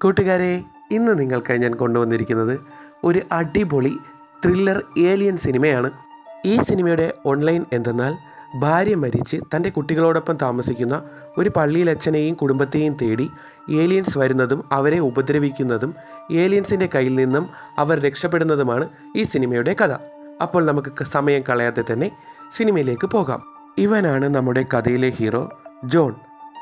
കൂട്ടുകാരെ, ഇന്ന് നിങ്ങൾക്കായി ഞാൻ കൊണ്ടുവന്നിരിക്കുന്നത് ഒരു അടിപൊളി ത്രില്ലർ ഏലിയൻ സിനിമയാണ്. ഈ സിനിമയുടെ ഓൺലൈൻ എന്തെന്നാൽ, ഭാര്യ മരിച്ച് തൻ്റെ കുട്ടികളോടൊപ്പം താമസിക്കുന്ന ഒരു പള്ളിയിലച്ഛനെയും കുടുംബത്തെയും തേടി ഏലിയൻസ് വരുന്നതും അവരെ ഉപദ്രവിക്കുന്നതും ഏലിയൻസിൻ്റെ കയ്യിൽ നിന്നും അവർ രക്ഷപ്പെടുന്നതുമാണ് ഈ സിനിമയുടെ കഥ. അപ്പോൾ നമുക്ക് സമയം കളയാതെ തന്നെ സിനിമയിലേക്ക് പോകാം. ഇവനാണ് നമ്മുടെ കഥയിലെ ഹീറോ ജോൺ.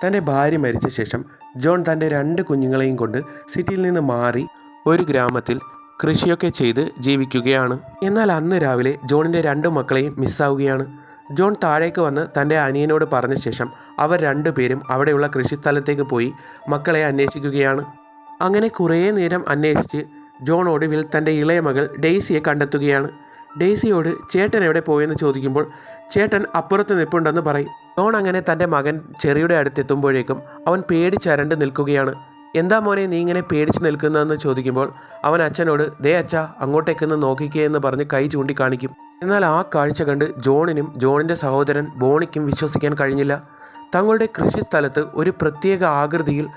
തൻ്റെ ഭാര്യ മരിച്ച ശേഷം ജോൺ തൻ്റെ 2 കുഞ്ഞുങ്ങളെയും കൊണ്ട് സിറ്റിയിൽ നിന്ന് മാറി ഒരു ഗ്രാമത്തിൽ കൃഷിയൊക്കെ ചെയ്ത് ജീവിക്കുകയാണ്. എന്നാൽ അന്ന് രാവിലെ ജോണിൻ്റെ 2 മക്കളെയും മിസ്സാവുകയാണ്. ജോൺ താഴേക്ക് വന്ന് തൻ്റെ അനിയനോട് പറഞ്ഞ ശേഷം അവർ 2 പേരും അവിടെയുള്ള കൃഷിസ്ഥലത്തേക്ക് പോയി മക്കളെ അന്വേഷിക്കുകയാണ്. അങ്ങനെ കുറേ നേരം അന്വേഷിച്ച് ജോൺ ഒടുവിൽ തൻ്റെ ഇളയ മകൾ ഡെയ്സിയെ കണ്ടെത്തുകയാണ്. ഡെയ്സിയോട് ചേട്ടൻ എവിടെ പോയെന്ന് ചോദിക്കുമ്പോൾ ചേട്ടൻ അപ്പുറത്ത് നിൽപ്പുണ്ടെന്ന് പറയും. ജോൺ അങ്ങനെ തൻ്റെ മകൻ ചെറിയുടെ അടുത്തെത്തുമ്പോഴേക്കും അവൻ പേടിച്ചരണ്ട് നിൽക്കുകയാണ്. എന്താ മോനെ നീ ഇങ്ങനെ പേടിച്ച് നിൽക്കുന്നതെന്ന് ചോദിക്കുമ്പോൾ അവൻ അച്ഛനോട് ദേ അച്ഛാ അങ്ങോട്ടേക്കൊന്ന് നോക്കിക്കേ എന്ന് പറഞ്ഞ് കൈ ചൂണ്ടിക്കാണിക്കും. എന്നാൽ ആ കാഴ്ച കണ്ട് ജോണിനും ജോണിൻ്റെ സഹോദരൻ ബോണിക്കും വിശ്വസിക്കാൻ കഴിഞ്ഞില്ല. തങ്ങളുടെ കൃഷിസ്ഥലത്ത് ഒരു പ്രത്യേക ആകൃതിയിൽ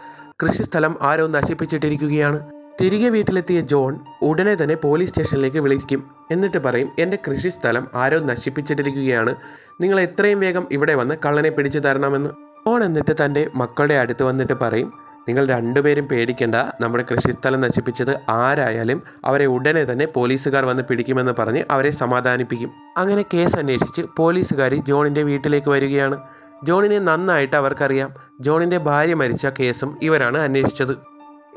കൃഷിസ്ഥലം ആരോ നശിപ്പിച്ചിട്ടിരിക്കുകയാണ്. തിരികെ വീട്ടിലെത്തിയ ജോൺ ഉടനെ തന്നെ പോലീസ് സ്റ്റേഷനിലേക്ക് വിളിക്കും. എന്നിട്ട് പറയും, എൻ്റെ കൃഷിസ്ഥലം ആരോ നശിപ്പിച്ചിട്ടിരിക്കുകയാണ്, നിങ്ങൾ എത്രയും വേഗം ഇവിടെ വന്ന് കള്ളനെ പിടിച്ചു തരണമെന്ന്. ജോൺ എന്നിട്ട് തൻ്റെ മക്കളുടെ അടുത്ത് വന്നിട്ട് പറയും, നിങ്ങൾ 2 പേരും പേടിക്കേണ്ട, നമ്മുടെ കൃഷിസ്ഥലം നശിപ്പിച്ചത് ആരായാലും അവരെ ഉടനെ തന്നെ പോലീസുകാർ വന്ന് പിടിക്കുമെന്ന് പറഞ്ഞ് അവരെ സമാധാനിപ്പിക്കും. അങ്ങനെ കേസ് അന്വേഷിച്ച് പോലീസുകാർ ജോണിൻ്റെ വീട്ടിലേക്ക് വരികയാണ്. ജോണിനെ നന്നായിട്ട് അവർക്കറിയാം. ജോണിൻ്റെ ഭാര്യ മരിച്ച കേസും ഇവരാണ് അന്വേഷിച്ചത്.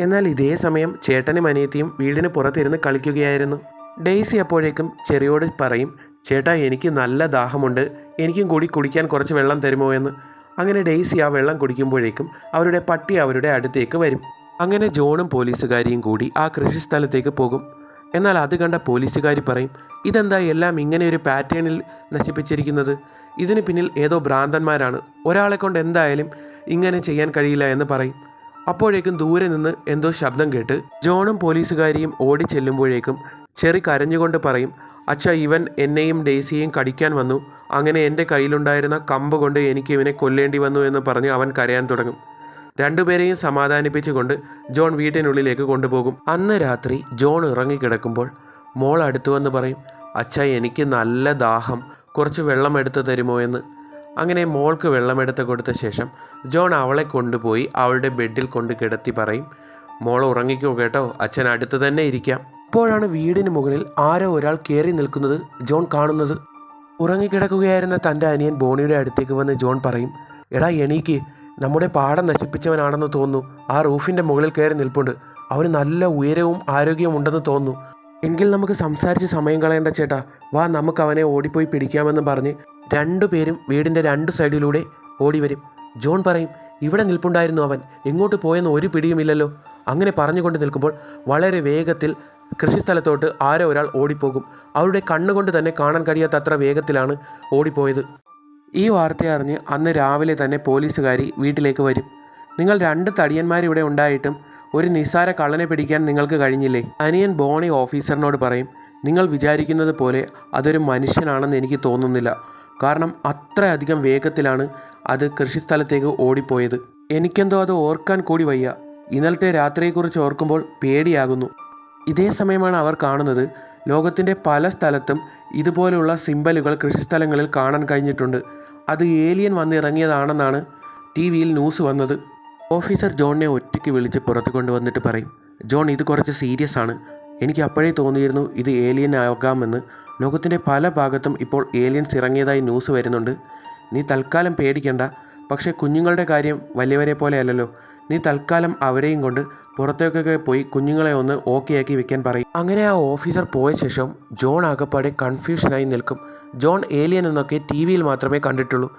എന്നാൽ ഇതേ സമയം ചേട്ടനും അനിയത്തിയും വീടിന് പുറത്തിരുന്ന് കളിക്കുകയായിരുന്നു. ഡെയ്സി അപ്പോഴേക്കും ചെറിയോട് പറയും, ചേട്ടാ എനിക്ക് നല്ല ദാഹമുണ്ട്, എനിക്കും കൂടി കുടിക്കാൻ കുറച്ച് വെള്ളം തരുമോ എന്ന്. അങ്ങനെ ഡെയ്സി ആ വെള്ളം കുടിക്കുമ്പോഴേക്കും അവരുടെ പട്ടി അവരുടെ അടുത്തേക്ക് വരും. അങ്ങനെ ജോണും പോലീസുകാരിയും കൂടി ആ കൃഷിസ്ഥലത്തേക്ക് പോകും. എന്നാൽ അത് കണ്ട പോലീസുകാരി പറയും, ഇതെന്താ എല്ലാം ഇങ്ങനെ ഒരു പാറ്റേണിൽ നശിപ്പിച്ചിരിക്കുന്നത്, ഇതിന് പിന്നിൽ ഏതോ ഭ്രാന്തന്മാരാണ്, ഒരാളെ കൊണ്ട് എന്തായാലും ഇങ്ങനെ ചെയ്യാൻ കഴിയില്ല എന്ന് പറയും. അപ്പോഴേക്കും ദൂരെ നിന്ന് എന്തോ ശബ്ദം കേട്ട് ജോണും പോലീസുകാരിയും ഓടി ചെല്ലുമ്പോഴേക്കും ചെറി കരഞ്ഞുകൊണ്ട് പറയും, അച്ഛാ ഇവൻ എന്നെയും ഡെയ്സിയെയും കടിക്കാൻ വന്നു, അങ്ങനെ എൻ്റെ കയ്യിലുണ്ടായിരുന്ന കമ്പ് കൊണ്ട് എനിക്ക് ഇവനെ കൊല്ലേണ്ടി വന്നു എന്ന് പറഞ്ഞ് അവൻ കരയാൻ തുടങ്ങും. 2 പേരെയും സമാധാനിപ്പിച്ചുകൊണ്ട് ജോൺ വീട്ടിനുള്ളിലേക്ക് കൊണ്ടുപോകും. അന്ന് രാത്രി ജോൺ ഉറങ്ങിക്കിടക്കുമ്പോൾ മോൾ അടുത്തു വന്ന് പറയും, അച്ഛാ എനിക്ക് നല്ല ദാഹം, കുറച്ച് വെള്ളം എടുത്ത് തരുമോ എന്ന്. അങ്ങനെ മോൾക്ക് വെള്ളമെടുത്ത് കൊടുത്ത ശേഷം ജോൺ അവളെ കൊണ്ടുപോയി അവളുടെ ബെഡിൽ കൊണ്ട് കിടത്തി പറയും, മോൾ ഉറങ്ങിക്കോ കേട്ടോ, അച്ഛൻ അടുത്ത് തന്നെ ഇരിക്കാം. അപ്പോഴാണ് വീടിന് മുകളിൽ ആരോ ഒരാൾ കയറി നിൽക്കുന്നത് ജോൺ കാണുന്നത്. ഉറങ്ങിക്കിടക്കുകയായിരുന്ന തൻ്റെ അനിയൻ ബോണിയുടെ അടുത്തേക്ക് വന്ന് ജോൺ പറയും, എടാ എണീക്ക്, നമ്മുടെ പാടം നശിപ്പിച്ചവനാണെന്ന് തോന്നുന്നു, ആ റൂഫിൻ്റെ മുകളിൽ കയറി നിൽപ്പുണ്ട്, അവന് നല്ല ഉയരവും ആരോഗ്യവും ഉണ്ടെന്ന് തോന്നുന്നു. എങ്കിൽ നമുക്ക് സംസാരിച്ച് സമയം കളയേണ്ട ചേട്ടാ, വാ നമുക്ക് അവനെ ഓടിപ്പോയി പിടിക്കാമെന്ന് പറഞ്ഞ് 2 പേരും വീടിൻ്റെ 2 സൈഡിലൂടെ ഓടി വരും. ജോൺ പറയും, ഇവിടെ നിൽപ്പുണ്ടായിരുന്നു അവൻ, എങ്ങോട്ട് പോയെന്ന് ഒരു പിടിയുമില്ലല്ലോ. അങ്ങനെ പറഞ്ഞുകൊണ്ട് നിൽക്കുമ്പോൾ വളരെ വേഗത്തിൽ കൃഷിസ്ഥലത്തോട്ട് ആരോ ഒരാൾ ഓടിപ്പോകും. അവരുടെ കണ്ണുകൊണ്ട് തന്നെ കാണാൻ കഴിയാത്തത്ര വേഗത്തിലാണ് ഓടിപ്പോയത്. ഈ വാർത്ത അറിഞ്ഞ് അന്ന് രാവിലെ തന്നെ പോലീസുകാരി വീട്ടിലേക്ക് വരും. നിങ്ങൾ 2 തടിയന്മാരിവിടെ ഉണ്ടായിട്ടും ഒരു നിസ്സാര കള്ളനെ പിടിക്കാൻ നിങ്ങൾക്ക് കഴിഞ്ഞില്ലേ? അനിയൻ ബോണി ഓഫീസറിനോട് പറയും, നിങ്ങൾ വിചാരിക്കുന്നത് പോലെ അതൊരു മനുഷ്യനാണെന്ന് എനിക്ക് തോന്നുന്നില്ല, കാരണം അത്രയധികം വേഗത്തിലാണ് അത് കൃഷിസ്ഥലത്തേക്ക് ഓടിപ്പോയത്. എനിക്കെന്തോ അത് ഓർക്കാൻ കൂടി വയ്യ, ഇന്നലത്തെ രാത്രിയെക്കുറിച്ച് ഓർക്കുമ്പോൾ പേടിയാകുന്നു. ഇതേ സമയമാണ് അവർ കാണുന്നത്, ലോകത്തിൻ്റെ പല സ്ഥലത്തും ഇതുപോലെയുള്ള സിംബലുകൾ കൃഷിസ്ഥലങ്ങളിൽ കാണാൻ കഴിഞ്ഞിട്ടുണ്ട്. അത് ഏലിയൻ വന്നിറങ്ങിയതാണെന്നാണ് TV-യിൽ ന്യൂസ് വന്നത്. ഓഫീസർ ജോണിനെ ഒറ്റയ്ക്ക് വിളിച്ച് പുറത്ത് കൊണ്ടുവന്നിട്ട് പറയും, ജോൺ ഇത് കുറച്ച് സീരിയസ് ആണ്, എനിക്ക് അപ്പോഴേ തോന്നിയിരുന്നു ഇത് ഏലിയൻ ആകാമെന്ന്. ലോകത്തിൻ്റെ പല ഭാഗത്തും ഇപ്പോൾ ഏലിയൻസ് ഇറങ്ങിയതായി ന്യൂസ് വരുന്നുണ്ട്. നീ തൽക്കാലം പേടിക്കണ്ട, പക്ഷേ കുഞ്ഞുങ്ങളുടെ കാര്യം വലിയവരെ പോലെ അല്ലല്ലോ, നീ തൽക്കാലം അവരെയും കൊണ്ട് പുറത്തേക്കൊക്കെ പോയി കുഞ്ഞുങ്ങളെ ഒന്ന് ഓക്കെ ആക്കി വെക്കാൻ പറയും. അങ്ങനെ ആ ഓഫീസർ പോയ ശേഷം ജോൺ ആകപ്പാടെ കൺഫ്യൂഷനായി നിൽക്കും. ജോൺ ഏലിയൻ എന്നൊക്കെ TV-യിൽ മാത്രമേ കണ്ടിട്ടുള്ളൂ.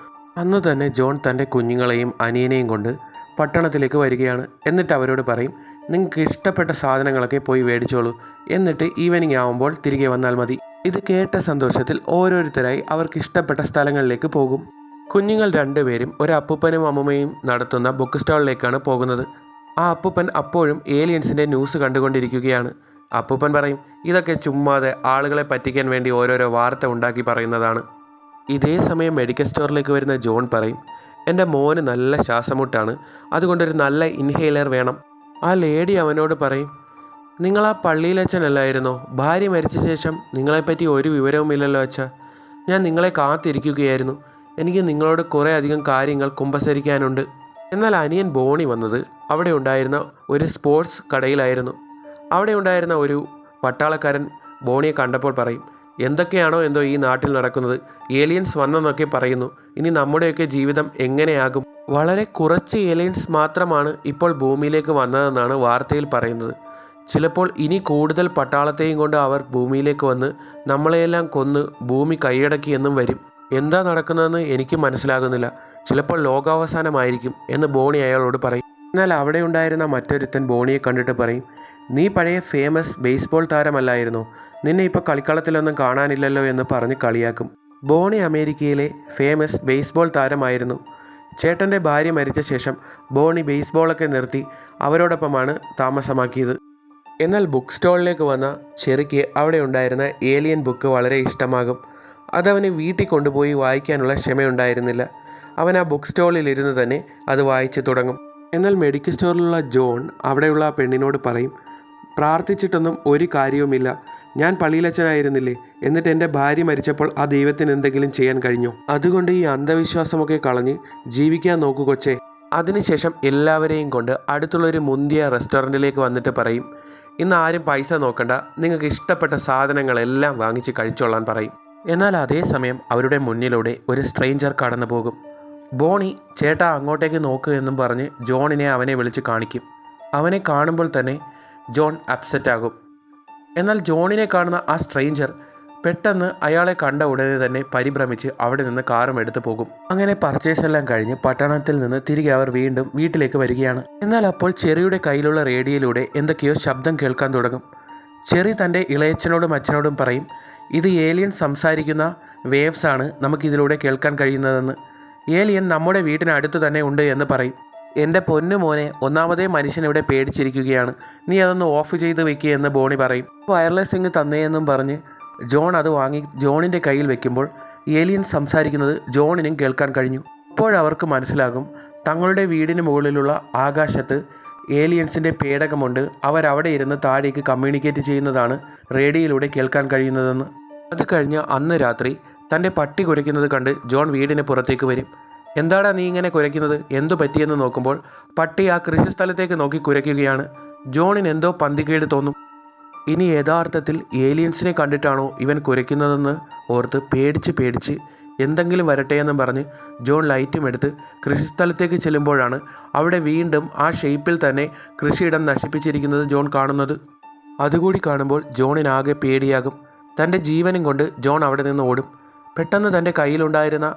അന്ന് തന്നെ ജോൺ തൻ്റെ കുഞ്ഞുങ്ങളെയും അനിയനെയും കൊണ്ട് പട്ടണത്തിലേക്ക് വരികയാണ്. എന്നിട്ട് അവരോട് പറയും, നിങ്ങൾക്ക് ഇഷ്ടപ്പെട്ട സാധനങ്ങളൊക്കെ പോയി മേടിച്ചോളൂ, എന്നിട്ട് ഈവനിങ് ആവുമ്പോൾ തിരികെ വന്നാൽ മതി. ഇത് കേട്ട സന്തോഷത്തിൽ ഓരോരുത്തരായി അവർക്ക് ഇഷ്ടപ്പെട്ട സ്ഥലങ്ങളിലേക്ക് പോകും. കുഞ്ഞുങ്ങൾ 2 പേരും ഒരു അപ്പൂപ്പനും അമ്മൂമ്മയും നടത്തുന്ന ബുക്ക് സ്റ്റാളിലേക്കാണ് പോകുന്നത്. ആ അപ്പൂപ്പൻ അപ്പോഴും ഏലിയൻസിൻ്റെ ന്യൂസ് കണ്ടുകൊണ്ടിരിക്കുകയാണ്. അപ്പൂപ്പൻ പറയും, ഇതൊക്കെ ചുമ്മാതെ ആളുകളെ പറ്റിക്കാൻ വേണ്ടി ഓരോരോ വാർത്ത ഉണ്ടാക്കി പറയുന്നതാണ്. ഇതേ സമയം മെഡിക്കൽ സ്റ്റോറിലേക്ക് വരുന്ന ജോൺ പറയും, എൻ്റെ മോന് നല്ല ശ്വാസമുട്ടാണ്, അതുകൊണ്ടൊരു നല്ല ഇൻഹേലർ വേണം. ആ ലേഡി അവനോട് പറയും, നിങ്ങൾ ആ പള്ളിയിലച്ഛനല്ലായിരുന്നോ? ഭാര്യ മരിച്ച ശേഷം നിങ്ങളെപ്പറ്റി ഒരു വിവരവുമില്ലല്ലോ അച്ഛാ. ഞാൻ നിങ്ങളെ കാത്തിരിക്കുകയായിരുന്നു. എനിക്ക് നിങ്ങളോട് കുറേ അധികം കാര്യങ്ങൾ കുമ്പസരിക്കാനുണ്ട്. എന്നാൽ അനിയൻ ബോണി വന്നത് അവിടെ ഉണ്ടായിരുന്ന ഒരു സ്പോർട്സ് കടയിലായിരുന്നു. അവിടെ ഉണ്ടായിരുന്ന ഒരു പട്ടാളക്കാരൻ ബോണിയെ കണ്ടപ്പോൾ പറയും, എന്തൊക്കെയാണോ എന്തോ ഈ നാട്ടിൽ നടക്കുന്നത്, ഏലിയൻസ് വന്നെന്നൊക്കെ പറയുന്നു. ഇനി നമ്മുടെയൊക്കെ ജീവിതം എങ്ങനെയാകും? വളരെ കുറച്ച് ഏലിയൻസ് മാത്രമാണ് ഇപ്പോൾ ഭൂമിയിലേക്ക് വന്നതെന്നാണ് വാർത്തയിൽ പറയുന്നത്. ചിലപ്പോൾ ഇനി കൂടുതൽ പട്ടാളത്തെയും കൊണ്ട് അവർ ഭൂമിയിലേക്ക് വന്ന് നമ്മളെയെല്ലാം കൊന്ന് ഭൂമി കൈയടക്കി എന്നും വരും. എന്താ നടക്കുന്നതെന്ന് എനിക്ക് മനസ്സിലാകുന്നില്ല. ചിലപ്പോൾ ലോകാവസാനമായിരിക്കും എന്ന് ബോണി അയാളോട് പറയും. എന്നാൽ അവിടെ ഉണ്ടായിരുന്ന മറ്റൊരുത്തൻ ബോണിയെ കണ്ടിട്ട് പറയും, നീ പഴയ ഫേമസ് ബേസ്ബോൾ താരമല്ലായിരുന്നോ? നിന്നെ ഇപ്പോൾ കളിക്കളത്തിലൊന്നും കാണാനില്ലല്ലോ എന്ന് പറഞ്ഞ് കളിയാക്കും. ബോണി അമേരിക്കയിലെ ഫേമസ് ബേസ്ബോൾ താരമായിരുന്നു. ചേട്ടൻ്റെ ഭാര്യ മരിച്ച ശേഷം ബോണി ബേസ്ബോളൊക്കെ നിർത്തി അവരോടൊപ്പമാണ് താമസമാക്കിയത്. എന്നാൽ ബുക്ക് സ്റ്റോളിലേക്ക് വന്ന ചെറിക്ക് അവിടെ ഉണ്ടായിരുന്ന ഏലിയൻ ബുക്ക് വളരെ ഇഷ്ടമാകും. അതവന് വീട്ടിൽ കൊണ്ടുപോയി വായിക്കാനുള്ള ക്ഷമയുണ്ടായിരുന്നില്ല. അവൻ ആ ബുക്ക് സ്റ്റോളിലിരുന്ന് തന്നെ അത് വായിച്ചു തുടങ്ങും. എന്നാൽ മെഡിക്കൽ സ്റ്റോറിലുള്ള ജോൺ അവിടെയുള്ള ആ പെണ്ണിനോട് പറയും, പ്രാർത്ഥിച്ചിട്ടൊന്നും ഒരു കാര്യവുമില്ല. ഞാൻ പള്ളിയിലച്ഛനായിരുന്നില്ലേ? എന്നിട്ട് എൻ്റെ ഭാര്യ മരിച്ചപ്പോൾ ആ ദൈവത്തിന് എന്തെങ്കിലും ചെയ്യാൻ കഴിഞ്ഞോ? അതുകൊണ്ട് ഈ അന്ധവിശ്വാസമൊക്കെ കളഞ്ഞ് ജീവിക്കാൻ നോക്കൂ കൊച്ചേ. അതിനുശേഷം എല്ലാവരെയും കൊണ്ട് അടുത്തുള്ളൊരു മുന്തിയ റെസ്റ്റോറൻറ്റിലേക്ക് വന്നിട്ട് പറയും, ഇന്ന് ആരും പൈസ നോക്കണ്ട, നിങ്ങൾക്ക് ഇഷ്ടപ്പെട്ട സാധനങ്ങളെല്ലാം വാങ്ങിച്ച് കഴിച്ചോളാൻ പറയും. എന്നാൽ അതേസമയം അവരുടെ മുന്നിലൂടെ ഒരു സ്ട്രേഞ്ചർ കടന്നു പോകും. ബോണി ചേട്ടാ അങ്ങോട്ടേക്ക് നോക്കുക എന്നും പറഞ്ഞ് ജോണിനെ അവനെ വിളിച്ച് കാണിക്കും. അവനെ കാണുമ്പോൾ തന്നെ ജോൺ അപ്സെറ്റാകും. എന്നാൽ ജോണിനെ കാണുന്ന ആ സ്ട്രേഞ്ചർ പെട്ടെന്ന് അയാളെ കണ്ട ഉടനെ തന്നെ പരിഭ്രമിച്ച് അവിടെ നിന്ന് കാറും എടുത്തു പോകും. അങ്ങനെ പർച്ചേസ് എല്ലാം കഴിഞ്ഞ് പട്ടണത്തിൽ നിന്ന് തിരികെ അവർ വീണ്ടും വീട്ടിലേക്ക് വരികയാണ്. എന്നാൽ അപ്പോൾ ചെറിയുടെ കയ്യിലുള്ള റേഡിയോയിലൂടെ എന്തൊക്കെയോ ശബ്ദം കേൾക്കാൻ തുടങ്ങും. ചെറി തൻ്റെ ഇളയച്ചനോടും അച്ഛനോടും പറയും, ഇത് ഏലിയൻ സംസാരിക്കുന്ന വേവ്സ് ആണ് നമുക്കിതിലൂടെ കേൾക്കാൻ കഴിയുന്നതെന്ന്. ഏലിയൻ നമ്മുടെ വീട്ടിനടുത്ത് തന്നെ ഉണ്ട് എന്ന് പറയും. എൻ്റെ പൊന്നു മോനെ, ഒന്നാമതേ മനുഷ്യൻ ഇവിടെ പേടിച്ചിരിക്കുകയാണ്, നീ അതൊന്ന് ഓഫ് ചെയ്ത് വെക്കുക എന്ന് ബോണി പറയും. വയർലെസ് ഇങ്ങ് തന്നേയെന്നും പറഞ്ഞ് ജോൺ അത് വാങ്ങി ജോണിൻ്റെ കയ്യിൽ വെക്കുമ്പോൾ ഏലിയൻ സംസാരിക്കുന്നത് ജോണിനും കേൾക്കാൻ കഴിഞ്ഞു. അപ്പോഴവർക്ക് മനസ്സിലാകും തങ്ങളുടെ വീടിന് മുകളിലുള്ള ആകാശത്ത് ഏലിയൻസിൻ്റെ പേടകമുണ്ട്. അവരവിടെ ഇരുന്ന് താഴേക്ക് കമ്മ്യൂണിക്കേറ്റ് ചെയ്യുന്നതാണ് റേഡിയോയിലൂടെ കേൾക്കാൻ കഴിയുന്നതെന്ന്. അത് കഴിഞ്ഞ് അന്ന് രാത്രി തൻ്റെ പട്ടി കുരയ്ക്കുന്നത് കണ്ട് ജോൺ വീടിന് പുറത്തേക്ക് വരും. എന്താടാ നീ ഇങ്ങനെ കുരയ്ക്കുന്നത്, എന്തു പറ്റിയെന്ന് നോക്കുമ്പോൾ പട്ടി ആ കൃഷിസ്ഥലത്തേക്ക് നോക്കി കുരയ്ക്കുകയാണ്. ജോണിന് എന്തോ പന്തികേട് തോന്നും. ഇനി യഥാർത്ഥത്തിൽ ഏലിയൻസിനെ കണ്ടിട്ടാണോ ഇവൻ കുരയ്ക്കുന്നതെന്ന് ഓർത്ത് പേടിച്ച് എന്തെങ്കിലും വരട്ടെ എന്നും പറഞ്ഞ് ജോൺ ലൈറ്റും എടുത്ത് കൃഷിസ്ഥലത്തേക്ക് ചെല്ലുമ്പോഴാണ് അവിടെ വീണ്ടും ആ ഷേപ്പിൽ തന്നെ കൃഷിയിടം നശിപ്പിച്ചിരിക്കുന്നത് ജോൺ കാണുന്നത്. അതുകൂടി കാണുമ്പോൾ ജോണിനാകെ പേടിയാകും. തൻ്റെ ജീവനും കൊണ്ട് ജോൺ അവിടെ നിന്ന് ഓടും. പെട്ടെന്ന് തൻ്റെ കയ്യിലുണ്ടായിരുന്ന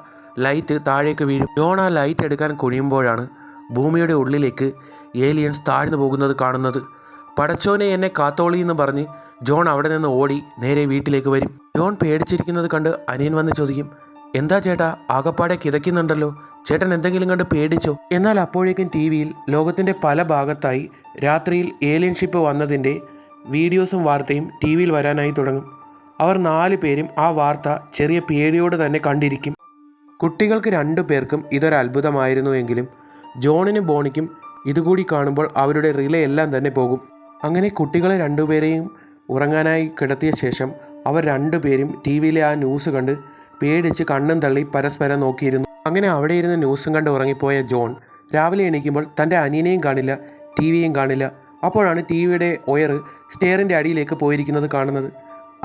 ലൈറ്റ് താഴേക്ക് വീഴും. ജോൺ ആ ലൈറ്റ് എടുക്കാൻ കുനിയുമ്പോഴാണ് ഭൂമിയുടെ ഉള്ളിലേക്ക് ഏലിയൻസ് താഴ്ന്നു പോകുന്നത് കാണുന്നത്. പടച്ചോനെ എന്നെ കാത്തോളി എന്ന് പറഞ്ഞ് ജോൺ അവിടെ നിന്ന് ഓടി നേരെ വീട്ടിലേക്ക് വരും. ജോൺ പേടിച്ചിരിക്കുന്നത് കണ്ട് അനിയൻ വന്ന് ചോദിക്കും, എന്താ ചേട്ടാ ആകപ്പാടെ കിതയ്ക്കുന്നുണ്ടല്ലോ, ചേട്ടൻ എന്തെങ്കിലും കണ്ട് പേടിച്ചോ? എന്നാൽ അപ്പോഴേക്കും ടി വിയിൽ ലോകത്തിൻ്റെ പല ഭാഗത്തായി രാത്രിയിൽ ഏലിയൻ ഷിപ്പ് വന്നതിൻ്റെ വീഡിയോസും വാർത്തയും ടി വിയിൽ വരാനായി തുടങ്ങും. അവർ 4 പേരും ആ വാർത്ത ചെറിയ പേടിയോടെ തന്നെ കണ്ടിരിക്കും. കുട്ടികൾക്ക് 2 പേർക്കും ഇതൊരു അത്ഭുതമായിരുന്നുവെങ്കിലും ജോണിനും ബോണിക്കും ഇതുകൂടി കാണുമ്പോൾ അവരുടെ റിലേ എല്ലാം തന്നെ പോകും. അങ്ങനെ കുട്ടികളെ 2 പേരെയും ഉറങ്ങാനായി കിടത്തിയ ശേഷം അവർ 2 പേരും ടി വിയിലെ ആ ന്യൂസ് കണ്ട് പേടിച്ച് കണ്ണും തള്ളി പരസ്പരം നോക്കിയിരുന്നു. അങ്ങനെ അവിടെ ഇരുന്ന് ന്യൂസും കണ്ട് ഉറങ്ങിപ്പോയ ജോൺ രാവിലെ എണീക്കുമ്പോൾ തൻ്റെ അനിയനെയും കാണില്ല, ടി വിയും കാണില്ല. അപ്പോഴാണ് ടി വിയുടെ ഒയർ സ്റ്റെയറിൻ്റെ അടിയിലേക്ക് പോയിരിക്കുന്നത് കാണുന്നത്.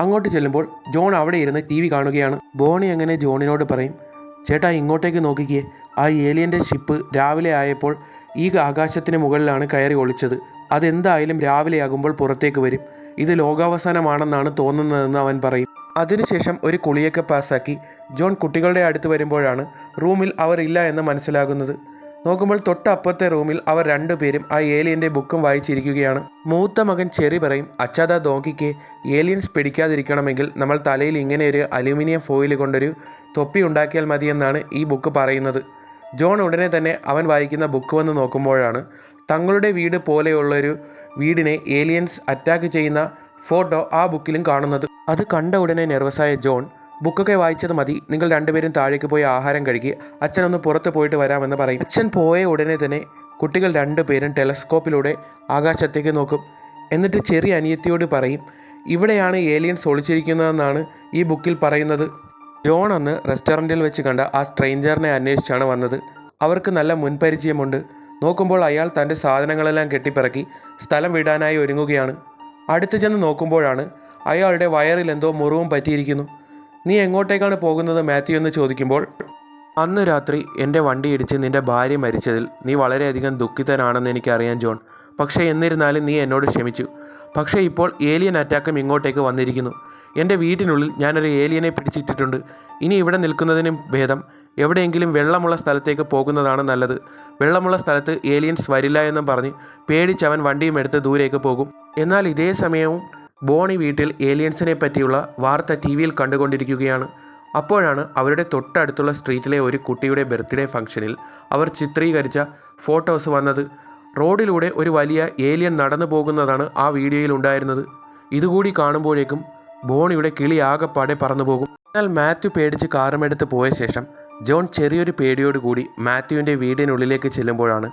അങ്ങോട്ട് ചെല്ലുമ്പോൾ ജോൺ അവിടെ ഇരുന്ന് ടി വി കാണുകയാണ്. ബോണി അങ്ങനെ ജോണിനോട് പറയും, ചേട്ടാ ഇങ്ങോട്ടേക്ക് നോക്കിക്കേ, ആ ഏലിയൻ്റെ ഷിപ്പ് രാവിലെ ആയപ്പോൾ ഈ ആകാശത്തിന് മുകളിലാണ് കയറി ഒളിച്ചത്. അതെന്തായാലും രാവിലെയാകുമ്പോൾ പുറത്തേക്ക് വരും. ഇത് ലോകാവസാനമാണെന്നാണ് തോന്നുന്നതെന്ന് അവൻ പറയും. അതിനുശേഷം ഒരു കുളിയൊക്കെ പാസ്സാക്കി ജോൺ കുട്ടികളുടെ അടുത്ത് വരുമ്പോഴാണ് റൂമിൽ അവർ ഇല്ല എന്ന് മനസ്സിലാകുന്നത്. നോക്കുമ്പോൾ തൊട്ടപ്പുറത്തെ റൂമിൽ അവർ 2 പേരും ആ ഏലിയൻ്റെ ബുക്കും വായിച്ചിരിക്കുകയാണ്. മൂത്ത മകൻ ചെറി പറയും, അച്ഛാ നോക്കിക്കേ, ഏലിയൻസ് പിടിക്കാതിരിക്കണമെങ്കിൽ നമ്മൾ തലയിൽ ഇങ്ങനെ ഒരു അലൂമിനിയം ഫോയിൽ കൊണ്ടൊരു തൊപ്പി ഉണ്ടാക്കിയാൽ മതിയെന്നാണ് ഈ ബുക്ക് പറയുന്നത്. ജോൺ ഉടനെ തന്നെ അവൻ വായിക്കുന്ന ബുക്ക് വന്ന് നോക്കുമ്പോഴാണ് തങ്ങളുടെ വീട് പോലെയുള്ളൊരു വീടിനെ ഏലിയൻസ് അറ്റാക്ക് ചെയ്യുന്ന ഫോട്ടോ ആ ബുക്കിലും കാണുന്നത്. അത് കണ്ട ഉടനെ നെർവസായ ജോൺ, ബുക്കൊക്കെ വായിച്ചത് മതി, നിങ്ങൾ 2 പേരും താഴേക്ക് പോയി ആഹാരം കഴിക്കുക, അച്ഛനൊന്ന് പുറത്ത് പോയിട്ട് വരാമെന്ന് പറയും. അച്ഛൻ പോയ ഉടനെ തന്നെ കുട്ടികൾ രണ്ടുപേരും ടെലസ്കോപ്പിലൂടെ ആകാശത്തേക്ക് നോക്കും. എന്നിട്ട് ചെറിയ അനിയത്തിയോട് പറയും, ഇവിടെയാണ് ഏലിയൻസ് ഒളിച്ചിരിക്കുന്നതെന്നാണ് ഈ ബുക്കിൽ പറയുന്നത്. ജോൺ അന്ന് റെസ്റ്റോറൻറ്റിൽ വെച്ച് കണ്ട ആ സ്ട്രേഞ്ചറിനെ അന്വേഷിച്ചാണ് വന്നത്. അവർക്ക് നല്ല മുൻപരിചയമുണ്ട്. നോക്കുമ്പോൾ അയാൾ തൻ്റെ സാധനങ്ങളെല്ലാം കെട്ടിപ്പിറക്കി സ്ഥലം വിടാനായി ഒരുങ്ങുകയാണ്. അടുത്ത് ചെന്ന് നോക്കുമ്പോഴാണ് അയാളുടെ വയറിൽ എന്തോ മുറിവും പറ്റിയിരിക്കുന്നു. നീ എങ്ങോട്ടേക്കാണ് പോകുന്നത് മാത്യു എന്ന് ചോദിക്കുമ്പോൾ, അന്ന് രാത്രി എൻ്റെ വണ്ടി ഇടിച്ച് നിൻ്റെ ഭാര്യ മരിച്ചതിൽ നീ വളരെയധികം ദുഃഖിതനാണെന്ന് എനിക്കറിയാം ജോൺ. പക്ഷേ എന്നിരുന്നാലും നീ എന്നോട് ക്ഷമിച്ചു. പക്ഷേ ഇപ്പോൾ ഏലിയൻ അറ്റാക്കും ഇങ്ങോട്ടേക്ക് വന്നിരിക്കുന്നു. എൻ്റെ വീട്ടിനുള്ളിൽ ഞാനൊരു ഏലിയനെ പിടിച്ചിട്ടിട്ടുണ്ട്. ഇനി ഇവിടെ നിൽക്കുന്നതിനും ഭേദം എവിടെയെങ്കിലും വെള്ളമുള്ള സ്ഥലത്തേക്ക് പോകുന്നതാണ് നല്ലത്. വെള്ളമുള്ള സ്ഥലത്ത് ഏലിയൻസ് വരില്ല എന്നും പറഞ്ഞ് പേടിച്ചവൻ വണ്ടിയും എടുത്ത് ദൂരേക്ക് പോകും. എന്നാൽ ഇതേ സമയവും ബോണി വീട്ടിൽ ഏലിയൻസിനെ പറ്റിയുള്ള വാർത്ത ടി വിയിൽ കണ്ടുകൊണ്ടിരിക്കുകയാണ്. അപ്പോഴാണ് അവരുടെ തൊട്ടടുത്തുള്ള സ്ട്രീറ്റിലെ ഒരു കുട്ടിയുടെ ബർത്ത്ഡേ ഫംഗ്ഷനിൽ അവർ ചിത്രീകരിച്ച ഫോട്ടോസ് വന്നത്. റോഡിലൂടെ ഒരു വലിയ ഏലിയൻ നടന്നു പോകുന്നതാണ് ആ വീഡിയോയിൽ ഉണ്ടായിരുന്നത്. ഇതുകൂടി കാണുമ്പോഴേക്കും ബോണിയുടെ കിളി ആകെപ്പാടെ പറന്നു പോകും. എന്നാൽ മാത്യു പേടിച്ച് കാറുമെടുത്ത് പോയ ശേഷം ജോൺ ചെറിയൊരു പേടിയോടുകൂടി മാത്യുവിൻ്റെ വീടിനുള്ളിലേക്ക് ചെല്ലുമ്പോഴാണ്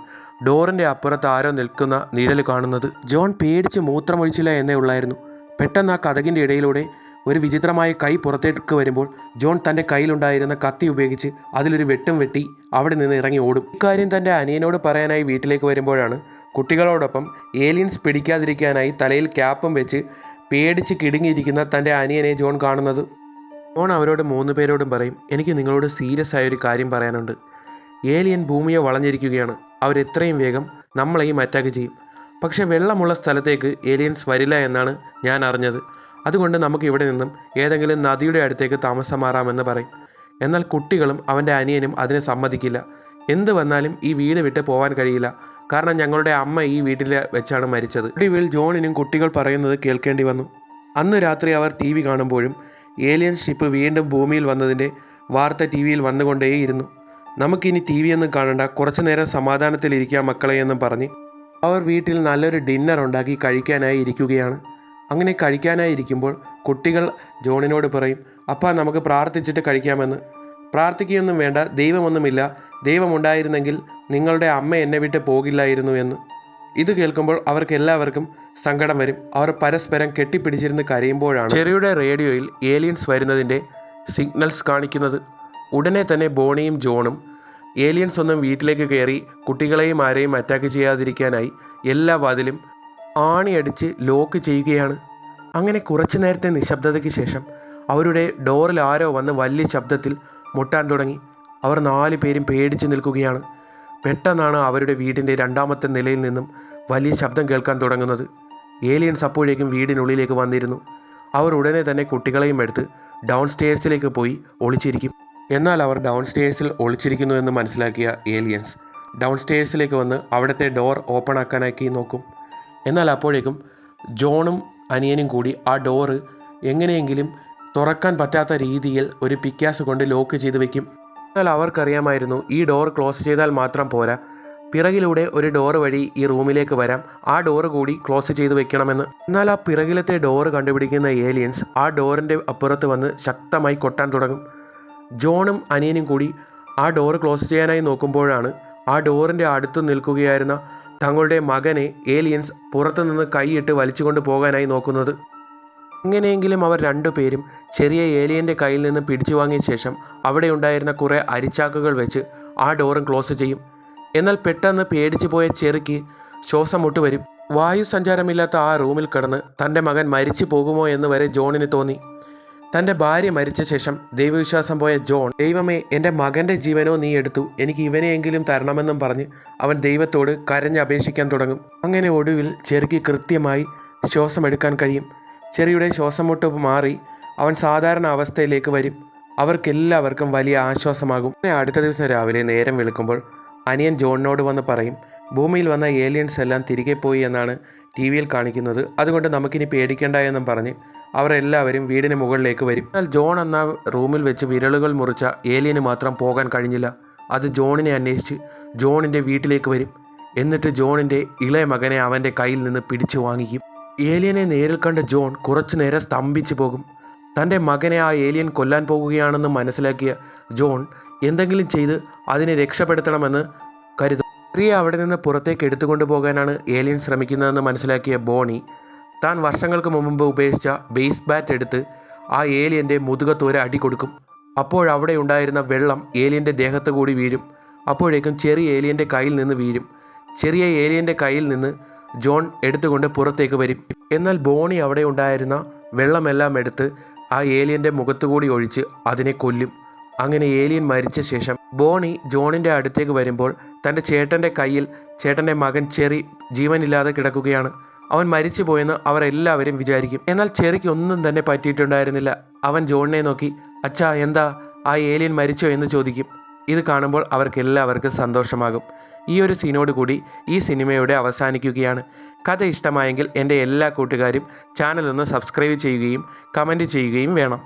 ഡോറിൻ്റെ അപ്പുറത്ത് ആരോ നിൽക്കുന്ന നിഴൽ കാണുന്നത്. ജോൺ പേടിച്ച് മൂത്രമൊഴിച്ചില്ല എന്നേ ഉള്ളായിരുന്നു. പെട്ടെന്ന് ആ കതകിൻ്റെ ഇടയിലൂടെ ഒരു വിചിത്രമായ കൈ പുറത്തേക്ക് വരുമ്പോൾ ജോൺ തൻ്റെ കയ്യിലുണ്ടായിരുന്ന കത്തി ഉപയോഗിച്ച് അതിലൊരു വെട്ടും വെട്ടി അവിടെ നിന്ന് ഇറങ്ങി ഓടും. ഇക്കാര്യം തൻ്റെ അനിയനോട് പറയാനായി വീട്ടിലേക്ക് വരുമ്പോഴാണ് കുട്ടികളോടൊപ്പം ഏലിയൻസ് പിടിക്കാതിരിക്കാനായി തലയിൽ ക്യാപ്പും വെച്ച് പേടിച്ച് കിടുങ്ങിയിരിക്കുന്ന തൻ്റെ അനിയനെ ജോൺ കാണുന്നത്. ജോൺ അവരോട് 3 പേരോടും പറയും, എനിക്ക് നിങ്ങളോട് സീരിയസ് ആയൊരു കാര്യം പറയാനുണ്ട്. ഏലിയൻ ഭൂമിയെ വളഞ്ഞിരിക്കുകയാണ്. അവരെത്രയും വേഗം നമ്മളെയും അറ്റാക്ക് ചെയ്യും. പക്ഷേ വെള്ളമുള്ള സ്ഥലത്തേക്ക് ഏലിയൻസ് വരില്ല എന്നാണ് ഞാൻ അറിഞ്ഞത്. അതുകൊണ്ട് നമുക്ക് ഇവിടെ നിന്നും ഏതെങ്കിലും നദിയുടെ അടുത്തേക്ക് താമസം മാറാമെന്ന് പറയും. എന്നാൽ കുട്ടികളും അവൻ്റെ അനിയനും അതിന് സമ്മതിക്കില്ല. എന്ത് വന്നാലും ഈ വീട് വിട്ട് പോകാൻ കഴിയില്ല. കാരണം ഞങ്ങളുടെ അമ്മ ഈ വീട്ടിൽ വെച്ചാണ് മരിച്ചത്. ഒടുവിൽ ജോണിനും കുട്ടികൾ പറയുന്നത് കേൾക്കേണ്ടി വന്നു. അന്ന് രാത്രി അവർ ടി വി കാണുമ്പോഴും ഏലിയൻ ഷിപ്പ് വീണ്ടും ഭൂമിയിൽ വന്നതിൻ്റെ വാർത്ത ടി വിയിൽ വന്നുകൊണ്ടേയിരുന്നു. നമുക്കിനി ടി വി ഒന്നും കാണണ്ട, കുറച്ചു നേരം സമാധാനത്തിലിരിക്കാം മക്കളെ എന്നും പറഞ്ഞ് അവർ വീട്ടിൽ നല്ലൊരു ഡിന്നർ ഉണ്ടാക്കി കഴിക്കാനായി ഇരിക്കുകയാണ്. അങ്ങനെ കഴിക്കാനായി ഇരിക്കുമ്പോൾ കുട്ടികൾ ജോണിനോട് പറയും, അപ്പാ നമുക്ക് പ്രാർത്ഥിച്ചിട്ട് കഴിക്കാമെന്ന്. പ്രാർത്ഥിക്കുകയൊന്നും വേണ്ട, ദൈവമൊന്നുമില്ല. ദൈവമുണ്ടായിരുന്നെങ്കിൽ നിങ്ങളുടെ അമ്മ എന്നെ വിട്ട് പോകില്ലായിരുന്നു എന്ന്. ഇത് കേൾക്കുമ്പോൾ അവർക്ക് എല്ലാവർക്കും സങ്കടം വരും. അവർ പരസ്പരം കെട്ടിപ്പിടിച്ചിരുന്ന് കരയുമ്പോഴാണ് ചെറിയുടെ റേഡിയോയിൽ ഏലിയൻസ് വരുന്നതിൻ്റെ സിഗ്നൽസ് കാണിക്കുന്നത്. ഉടനെ തന്നെ ബോണിയും ജോണും ഏലിയൻസ് ഒന്നും വീട്ടിലേക്ക് കയറി കുട്ടികളെയും ആരെയും അറ്റാക്ക് ചെയ്യാതിരിക്കാനായി എല്ലാ വാതിലും ആണിയടിച്ച് ലോക്ക് ചെയ്യുകയാണ്. അങ്ങനെ കുറച്ചു നേരത്തെ നിശബ്ദതയ്ക്ക് ശേഷം അവരുടെ ഡോറിൽ ആരോ വന്ന് വലിയ ശബ്ദത്തിൽ മുട്ടാൻ തുടങ്ങി. അവർ 4 പേരും പേടിച്ച് നിൽക്കുകയാണ്. പെട്ടെന്നാണ് അവരുടെ വീടിൻ്റെ 2ാമത്തെ നിലയിൽ നിന്നും വലിയ ശബ്ദം കേൾക്കാൻ തുടങ്ങുന്നത്. ഏലിയൻസ് അപ്പോഴേക്കും വീടിനുള്ളിലേക്ക് വന്നിരുന്നു. അവർ ഉടനെ തന്നെ കുട്ടികളെയും എടുത്ത് ഡൗൺ സ്റ്റെയർസിലേക്ക് പോയി ഒളിച്ചിരിക്കും. എന്നാൽ അവർ ഡൗൺ സ്റ്റെയർസിൽ ഒളിച്ചിരിക്കുന്നു എന്ന് മനസ്സിലാക്കിയ ഏലിയൻസ് ഡൗൺ സ്റ്റെയർസിലേക്ക് വന്ന് അവിടുത്തെ ഡോർ ഓപ്പൺ ആക്കാനാക്കി നോക്കും. എന്നാൽ അപ്പോഴേക്കും ജോണും അനിയനും കൂടി ആ ഡോറ് എങ്ങനെയെങ്കിലും തുറക്കാൻ പറ്റാത്ത രീതിയിൽ ഒരു പിക്കാസ് കൊണ്ട് ലോക്ക് ചെയ്ത് വെക്കും. എന്നാൽ അവർക്കറിയാമായിരുന്നു ഈ ഡോർ ക്ലോസ് ചെയ്താൽ മാത്രം പോരാ, പിറകിലൂടെ ഒരു ഡോറ് വഴി ഈ റൂമിലേക്ക് വരാം, ആ ഡോറ് കൂടി ക്ലോസ് ചെയ്ത് വെക്കണമെന്ന്. എന്നാൽ ആ പിറകിലത്തെ ഡോറ് കണ്ടുപിടിക്കുന്ന ഏലിയൻസ് ആ ഡോറിൻ്റെ അപ്പുറത്ത് വന്ന് ശക്തമായി കൊട്ടാൻ തുടങ്ങും. ജോണും അനിയനും കൂടി ആ ഡോറ് ക്ലോസ് ചെയ്യാനായി നോക്കുമ്പോഴാണ് ആ ഡോറിൻ്റെ അടുത്ത് നിൽക്കുകയായിരുന്ന തങ്ങളുടെ മകനെ ഏലിയൻസ് പുറത്തുനിന്ന് കൈയിട്ട് വലിച്ചുകൊണ്ട് പോകാനായി നോക്കുന്നത്. എങ്ങനെയെങ്കിലും അവർ 2 പേരും ചെറിയ ഏലിയൻ്റെ കയ്യിൽ നിന്ന് പിടിച്ചു വാങ്ങിയ ശേഷം അവിടെ ഉണ്ടായിരുന്ന കുറേ അരിച്ചാക്കുകൾ വെച്ച് ആ ഡോറും ക്ലോസ് ചെയ്യും. എന്നാൽ പെട്ടെന്ന് പേടിച്ചു പോയ ചെറിക്ക് ശ്വാസം മുട്ട് വരും. വായു സഞ്ചാരമില്ലാത്ത ആ റൂമിൽ കിടന്ന് തൻ്റെ മകൻ മരിച്ചു പോകുമോ എന്ന് വരെ ജോണിന് തോന്നി. തൻ്റെ ഭാര്യ മരിച്ച ശേഷം ദൈവവിശ്വാസം പോയ ജോൺ, ദൈവമേ എൻ്റെ മകൻ്റെ ജീവനോ നീ എടുത്തു, എനിക്ക് ഇവനെയെങ്കിലും തരണമെന്നും പറഞ്ഞ് അവൻ ദൈവത്തോട് കരഞ്ഞ് അപേക്ഷിക്കാൻ തുടങ്ങും. അങ്ങനെ ഒടുവിൽ ചെറിക്ക് കൃത്യമായി ശ്വാസം എടുക്കാൻ കഴിയും. ചെറിയുടെ ശ്വാസം മുട്ട് മാറി അവൻ സാധാരണ അവസ്ഥയിലേക്ക് വരും. അവർക്കെല്ലാവർക്കും വലിയ ആശ്വാസമാകും. അടുത്ത ദിവസം രാവിലെ നേരം വെളുക്കുമ്പോൾ അനിയൻ ജോണിനോട് വന്ന് പറയും, ഭൂമിയിൽ വന്ന ഏലിയൻസ് എല്ലാം തിരികെ പോയി എന്നാണ് ടി വിയിൽ കാണിക്കുന്നത്, അതുകൊണ്ട് നമുക്കിനി പേടിക്കേണ്ട എന്നും പറഞ്ഞ് അവർ എല്ലാവരും വീടിന് മുകളിലേക്ക് വരും. എന്നാൽ ജോൺ എന്ന റൂമിൽ വെച്ച് വിരലുകൾ മുറിച്ച ഏലിയന് മാത്രം പോകാൻ കഴിഞ്ഞില്ല. അത് ജോണിനെ അന്വേഷിച്ച് ജോണിൻ്റെ വീട്ടിലേക്ക് വരും. എന്നിട്ട് ജോണിൻ്റെ ഇളയ മകനെ അവൻ്റെ കയ്യിൽ നിന്ന് പിടിച്ചു വാങ്ങിക്കും. ഏലിയനെ നേരിൽ കണ്ട ജോൺ കുറച്ചു നേരം സ്തംഭിച്ചു പോകും. തൻ്റെ മകനെ ആ ഏലിയൻ കൊല്ലാൻ പോകുകയാണെന്ന് മനസ്സിലാക്കിയ ജോൺ എന്തെങ്കിലും ചെയ്ത് അതിനെ രക്ഷപ്പെടുത്തണമെന്ന് കരുതും. ചെറിയെ അവിടെ നിന്ന് പുറത്തേക്ക് എടുത്തുകൊണ്ടു പോകാനാണ് ഏലിയൻ ശ്രമിക്കുന്നതെന്ന് മനസ്സിലാക്കിയ ബോണി താൻ വർഷങ്ങൾക്ക് മുമ്പ് ഉപേക്ഷിച്ച ബേസ് ബാറ്റ് എടുത്ത് ആ ഏലിയൻ്റെ മുതുകത്ത് ഒരു അടി കൊടുക്കും. അപ്പോഴവിടെ ഉണ്ടായിരുന്ന വെള്ളം ഏലിയൻ്റെ ദേഹത്ത് കൂടി വീഴും. അപ്പോഴേക്കും ചെറിയ ഏലിയൻ്റെ കയ്യിൽ നിന്ന് വീഴും. ചെറിയ ഏലിയൻ്റെ കയ്യിൽ നിന്ന് ജോൺ എടുത്തുകൊണ്ട് പുറത്തേക്ക് വരും. എന്നാൽ ബോണി അവിടെ ഉണ്ടായിരുന്ന വെള്ളമെല്ലാം എടുത്ത് ആ ഏലിയൻ്റെ മുഖത്തുകൂടി ഒഴിച്ച് അതിനെ കൊല്ലും. അങ്ങനെ ഏലിയൻ മരിച്ച ശേഷം ബോണി ജോണിൻ്റെ അടുത്തേക്ക് വരുമ്പോൾ തൻ്റെ ചേട്ടൻ്റെ കയ്യിൽ ചേട്ടൻ്റെ മകൻ ചെറി ജീവനില്ലാതെ കിടക്കുകയാണ്. അവൻ മരിച്ചു പോയെന്ന് അവർ എല്ലാവരും വിചാരിക്കും. എന്നാൽ ചെറിക്ക് ഒന്നും തന്നെ പറ്റിയിട്ടുണ്ടായിരുന്നില്ല. അവൻ ജോണിനെ നോക്കി അച്ഛാ എന്താ ആ ഏലിയൻ മരിച്ചോ എന്ന് ചോദിക്കും. ഇത് കാണുമ്പോൾ അവർക്കെല്ലാവർക്കും സന്തോഷമാകും. ഈ ഒരു സീനോട് കൂടി ഈ സിനിമയുടെ അവസാനിക്കുകയാണ്. കഥ ഇഷ്ടമായെങ്കിൽ എൻ്റെ എല്ലാ കൂട്ടുകാരും ചാനൽ ഒന്ന് സബ്സ്ക്രൈബ് ചെയ്യുകയും കമൻറ്റ് ചെയ്യുകയും വേണം.